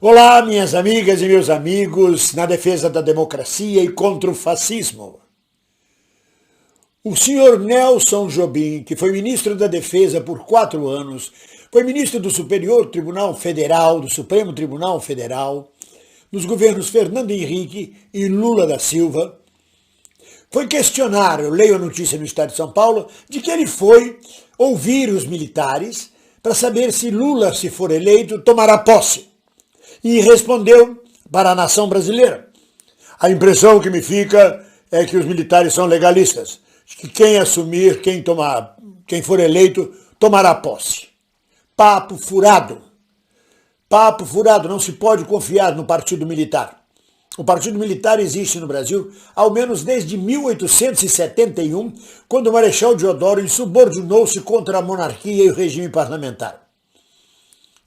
Olá, minhas amigas e meus amigos, na defesa da democracia e contra o fascismo. O senhor Nelson Jobim, que foi ministro da Defesa por 4 anos, foi ministro do Superior Tribunal Federal, do Supremo Tribunal Federal, nos governos Fernando Henrique e Lula da Silva, foi questionar, eu leio a notícia no Estado de São Paulo, de que ele foi ouvir os militares para saber se Lula, se for eleito, tomará posse. E respondeu para a nação brasileira: a impressão que me fica é que os militares são legalistas, que quem assumir, quem for eleito, tomará posse. Papo furado. Papo furado, não se pode confiar no partido militar. O partido militar existe no Brasil ao menos desde 1871, quando o Marechal Deodoro insubordinou-se contra a monarquia e o regime parlamentar.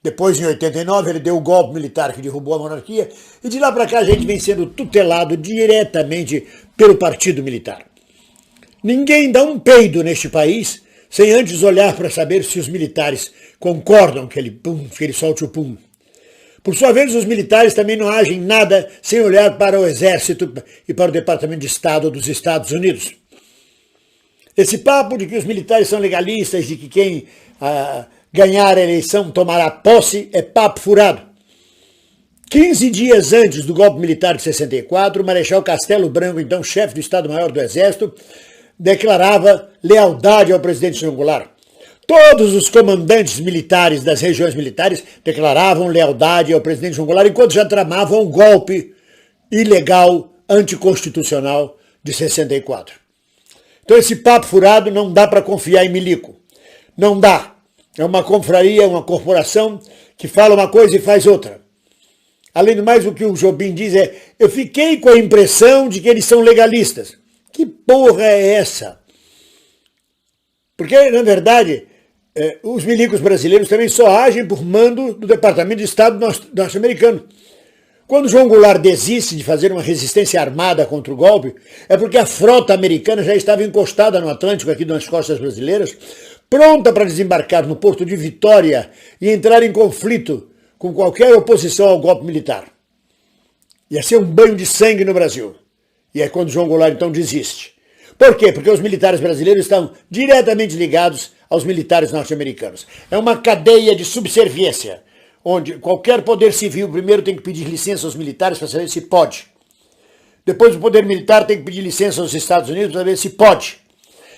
Depois, em 89, ele deu o golpe militar que derrubou a monarquia, e de lá para cá a gente vem sendo tutelado diretamente pelo partido militar. Ninguém dá um peido neste país sem antes olhar para saber se os militares concordam que ele solte o pum. Por sua vez, os militares também não agem nada sem olhar para o Exército e para o Departamento de Estado dos Estados Unidos. Esse papo de que os militares são legalistas, de que quem ganhar a eleição tomará posse, é papo furado. 15 dias antes do golpe militar de 64, o Marechal Castelo Branco, então chefe do Estado-Maior do Exército, declarava lealdade ao presidente João Goulart. Todos os comandantes militares das regiões militares declaravam lealdade ao presidente João Goulart, enquanto já tramavam um golpe ilegal, anticonstitucional de 64. Então esse papo furado não dá para confiar em milico. Não dá. É uma confraria, uma corporação que fala uma coisa e faz outra. Além do mais, o que o Jobim diz é: eu fiquei com a impressão de que eles são legalistas. Que porra é essa? Porque, na verdade, os milicos brasileiros também só agem por mando do Departamento de Estado norte-americano. Quando João Goulart desiste de fazer uma resistência armada contra o golpe, é porque a frota americana já estava encostada no Atlântico, aqui nas costas brasileiras, pronta para desembarcar no porto de Vitória e entrar em conflito com qualquer oposição ao golpe militar. Ia ser um banho de sangue no Brasil. E é quando João Goulart então desiste. Por quê? Porque os militares brasileiros estão diretamente ligados aos militares norte-americanos. É uma cadeia de subserviência, onde qualquer poder civil primeiro tem que pedir licença aos militares para saber se pode. Depois o poder militar tem que pedir licença aos Estados Unidos para saber se pode.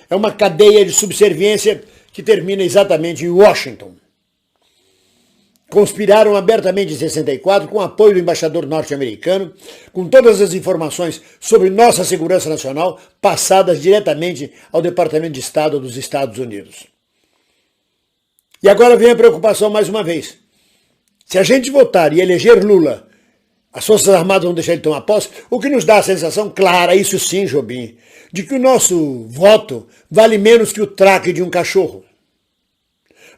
É uma cadeia de subserviência que termina exatamente em Washington. Conspiraram abertamente em 64 com o apoio do embaixador norte-americano, com todas as informações sobre nossa segurança nacional passadas diretamente ao Departamento de Estado dos Estados Unidos. E agora vem a preocupação mais uma vez. Se a gente votar e eleger Lula, as Forças Armadas vão deixar ele tomar posse, o que nos dá a sensação clara, isso sim, Jobim, de que o nosso voto vale menos que o traque de um cachorro.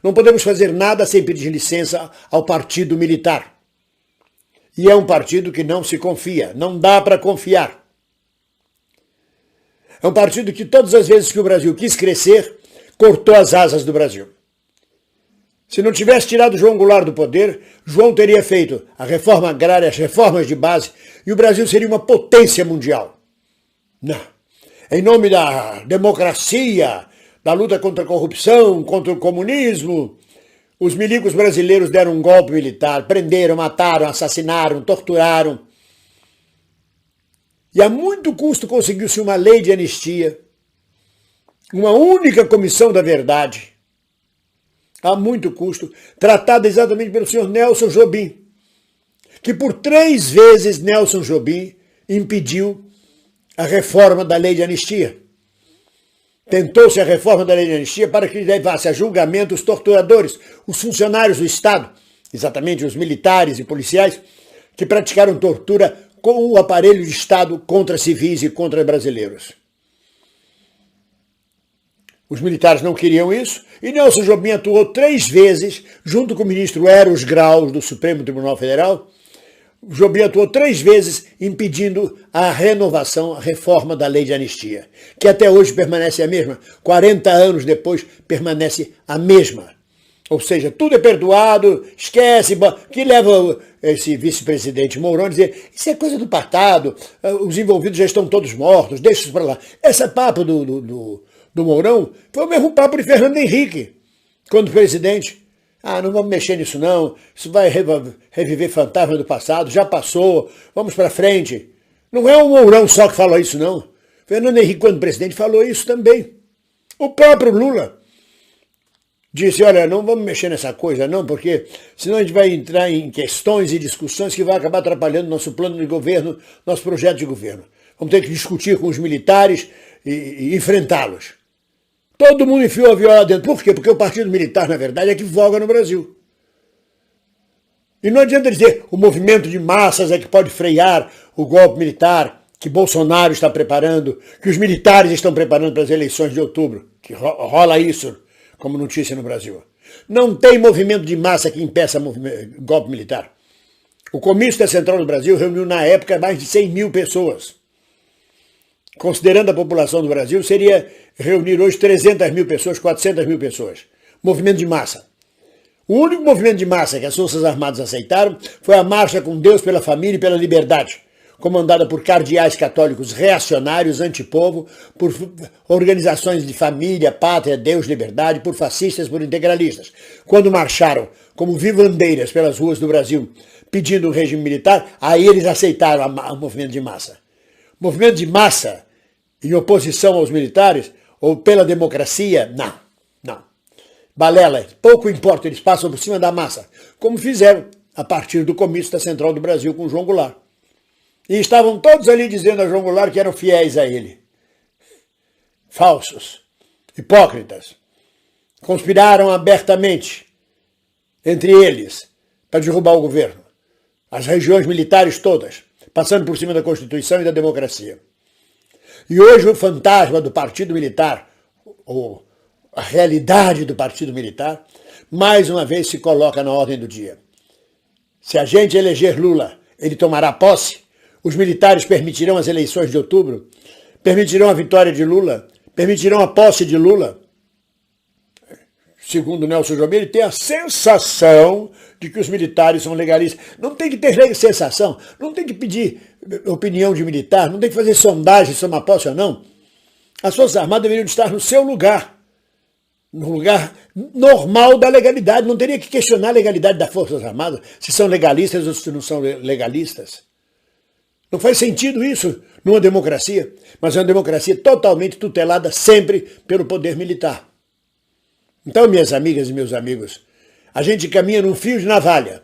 Não podemos fazer nada sem pedir licença ao partido militar. E é um partido que não se confia, não dá para confiar. É um partido que todas as vezes que o Brasil quis crescer, cortou as asas do Brasil. Se não tivesse tirado João Goulart do poder, João teria feito a reforma agrária, as reformas de base, e o Brasil seria uma potência mundial. Não. Em nome da democracia, da luta contra a corrupção, contra o comunismo, os milicos brasileiros deram um golpe militar, prenderam, mataram, assassinaram, torturaram. E a muito custo conseguiu-se uma lei de anistia, uma única comissão da verdade, a muito custo, tratada exatamente pelo senhor Nelson Jobim, que por 3 vezes Nelson Jobim impediu a reforma da lei de anistia. Tentou-se a reforma da lei de anistia para que levasse a julgamento os torturadores, os funcionários do Estado, exatamente os militares e policiais, que praticaram tortura com o aparelho de Estado contra civis e contra brasileiros. Os militares não queriam isso, e Nelson Jobim atuou 3 vezes, junto com o ministro Eros Grau, do Supremo Tribunal Federal. Jobim atuou 3 vezes impedindo a renovação, a reforma da lei de anistia, que até hoje permanece a mesma, 40 anos depois permanece a mesma. Ou seja, tudo é perdoado, esquece, que leva esse vice-presidente Mourão a dizer isso é coisa do passado, os envolvidos já estão todos mortos, deixa isso para lá. Esse papo do Mourão foi o mesmo papo de Fernando Henrique, quando presidente. Ah, não vamos mexer nisso não, isso vai reviver fantasma do passado, já passou, vamos para frente. Não é o Mourão só que falou isso não. Fernando Henrique, quando presidente, falou isso também. O próprio Lula disse, olha, não vamos mexer nessa coisa não, porque senão a gente vai entrar em questões e discussões que vai acabar atrapalhando nosso plano de governo, nosso projeto de governo. Vamos ter que discutir com os militares e enfrentá-los. Todo mundo enfiou a viola dentro. Por quê? Porque o partido militar, na verdade, é que voga no Brasil. E não adianta dizer o movimento de massas é que pode frear o golpe militar que Bolsonaro está preparando, que os militares estão preparando para as eleições de outubro, que rola isso como notícia no Brasil. Não tem movimento de massa que impeça golpe militar. O Comício da Central do Brasil reuniu na época mais de 100 mil pessoas. Considerando a população do Brasil, seria reunir hoje 300 mil pessoas, 400 mil pessoas. Movimento de massa. O único movimento de massa que as Forças Armadas aceitaram foi a Marcha com Deus pela Família e pela Liberdade, comandada por cardeais católicos reacionários, antipovo, por organizações de família, pátria, Deus, liberdade, por fascistas, por integralistas. Quando marcharam como vivandeiras pelas ruas do Brasil pedindo o regime militar, aí eles aceitaram o movimento de massa. Movimento de massa em oposição aos militares ou pela democracia, não. Balela, pouco importa, eles passam por cima da massa, como fizeram a partir do Comício da Central do Brasil com João Goulart. E estavam todos ali dizendo a João Goulart que eram fiéis a ele. Falsos, hipócritas. Conspiraram abertamente entre eles para derrubar o governo. As regiões militares todas, passando por cima da Constituição e da democracia. E hoje o fantasma do Partido Militar, ou a realidade do Partido Militar, mais uma vez se coloca na ordem do dia. Se a gente eleger Lula, ele tomará posse? Os militares permitirão as eleições de outubro? Permitirão a vitória de Lula? Permitirão a posse de Lula? Segundo Nelson Jobim, ele tem a sensação de que os militares são legalistas. Não tem que ter sensação, não tem que pedir opinião de militar, não tem que fazer sondagem sobre a posse ou não. As Forças Armadas deveriam estar no seu lugar, no lugar normal da legalidade. Não teria que questionar a legalidade das Forças Armadas, se são legalistas ou se não são legalistas. Não faz sentido isso numa democracia, mas é uma democracia totalmente tutelada sempre pelo poder militar. Então, minhas amigas e meus amigos, a gente caminha num fio de navalha,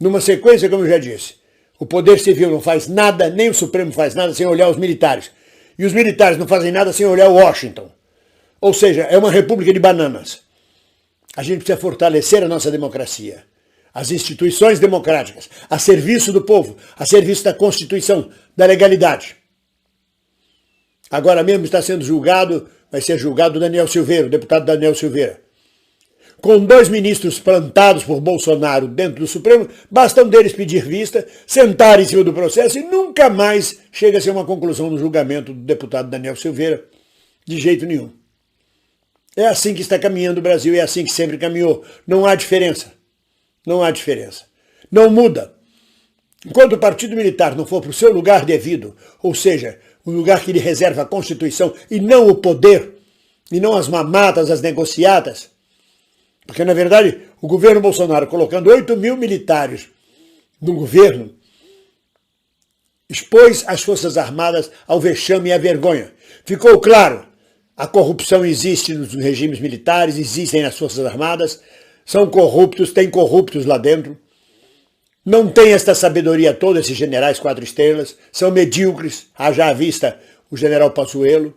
numa sequência, como eu já disse. O poder civil não faz nada, nem o Supremo faz nada sem olhar os militares. E os militares não fazem nada sem olhar Washington. Ou seja, é uma república de bananas. A gente precisa fortalecer a nossa democracia, as instituições democráticas, a serviço do povo, a serviço da Constituição, da legalidade. Agora mesmo está sendo julgado, vai ser julgado o Daniel Silveira, o deputado Daniel Silveira. Com 2 ministros plantados por Bolsonaro dentro do Supremo, basta um deles pedir vista, sentar em cima do processo e nunca mais chega a ser uma conclusão no julgamento do deputado Daniel Silveira, de jeito nenhum. É assim que está caminhando o Brasil, é assim que sempre caminhou. Não há diferença. Não há diferença. Não muda. Enquanto o Partido Militar não for para o seu lugar devido, ou seja, o lugar que lhe reserva a Constituição e não o poder, e não as mamatas, as negociatas, porque, na verdade, o governo Bolsonaro, colocando 8 mil militares no governo, expôs as Forças Armadas ao vexame e à vergonha. Ficou claro, a corrupção existe nos regimes militares, existem nas Forças Armadas, são corruptos, tem corruptos lá dentro, não tem esta sabedoria toda, esses generais 4 estrelas, são medíocres, haja à vista o general Pazuello.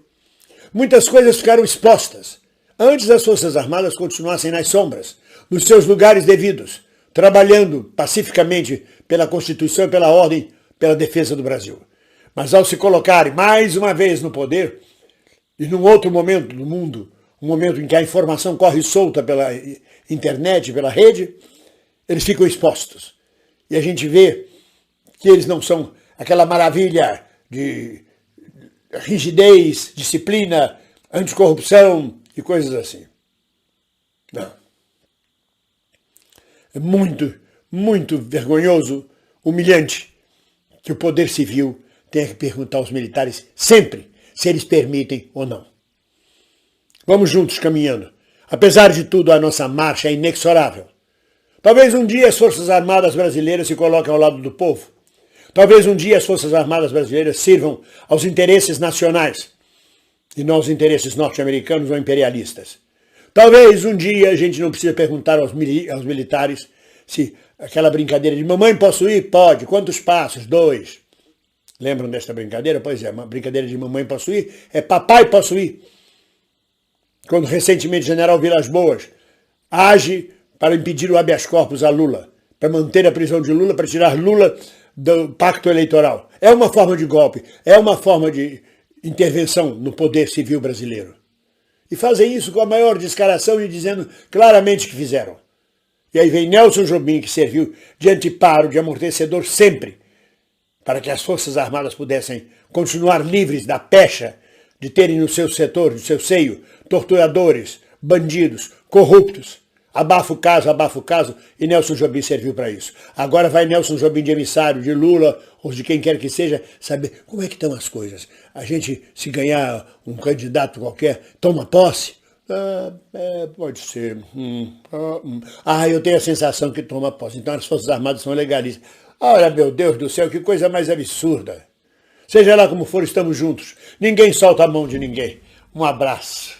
Muitas coisas ficaram expostas. Antes as Forças Armadas continuassem nas sombras, nos seus lugares devidos, trabalhando pacificamente pela Constituição e pela ordem, pela defesa do Brasil. Mas ao se colocarem mais uma vez no poder, e num outro momento do mundo, um momento em que a informação corre solta pela internet, pela rede, eles ficam expostos. E a gente vê que eles não são aquela maravilha de rigidez, disciplina, anticorrupção e coisas assim. Não. muito, muito vergonhoso, humilhante, que o poder civil tenha que perguntar aos militares sempre se eles permitem ou não. Vamos juntos caminhando. Apesar de tudo, a nossa marcha é inexorável. Talvez um dia as Forças Armadas brasileiras se coloquem ao lado do povo. Talvez um dia as Forças Armadas brasileiras sirvam aos interesses nacionais e não aos interesses norte-americanos ou imperialistas. Talvez um dia a gente não precise perguntar aos militares se aquela brincadeira de mamãe posso ir? Pode. Quantos passos? 2. Lembram desta brincadeira? Pois é, uma brincadeira de mamãe posso ir é papai posso ir. Quando recentemente o general Vilas Boas age para impedir o habeas corpus a Lula, para manter a prisão de Lula, para tirar Lula do pacto eleitoral. É uma forma de golpe, é uma forma de intervenção no poder civil brasileiro. E fazem isso com a maior descaração e dizendo claramente que fizeram. E aí vem Nelson Jobim, que serviu de anteparo, de amortecedor sempre, para que as Forças Armadas pudessem continuar livres da pecha de terem no seu setor, no seu seio, torturadores, bandidos, corruptos. Abafa o caso, e Nelson Jobim serviu para isso. Agora vai Nelson Jobim de emissário, de Lula, ou de quem quer que seja, saber como é que estão as coisas. A gente, se ganhar um candidato qualquer, toma posse? Pode ser. Eu tenho a sensação que toma posse. Então as Forças Armadas são legalistas. Olha, meu Deus do céu, que coisa mais absurda. Seja lá como for, estamos juntos. Ninguém solta a mão de ninguém. Um abraço.